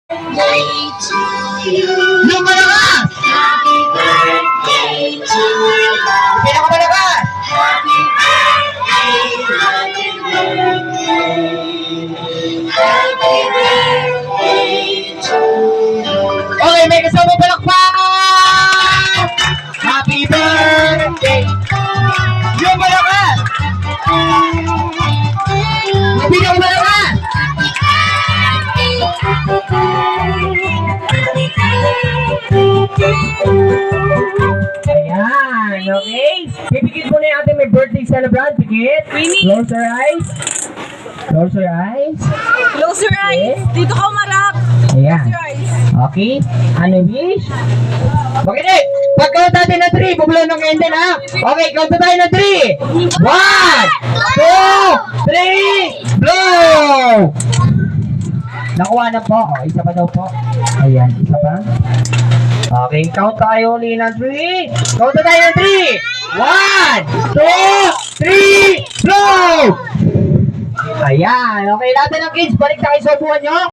birthday to you. Yung malakas! Happy birthday to you. Pinakamalakas! Happy birthday, happy birthday. Happy birthday to you. Okay, may kasama palakpak! Happy birthday! Yung malakas! Pinakamalakas! Ayan, okay? Pipikit mo na yung ating may birthday celebrant. Pikit. Close your eyes. Close your eyes. Close your eyes. Dito ka umarap. Ayan. Close your eyes. Okay? Ano wish? Okay, pag count natin na 3, bubulaw ng enden ha? Okay, count tayo na 3. 1, 2, 3, blow! Nakuha na po. O, isa pa daw po. Ayan, isa pa. Okay, count tayo ulit ng 3. Count tayo ng 3. 1, 2, 3, blow! Ayan, okay, lahat ng kids, balik tayo sa upuan nyo.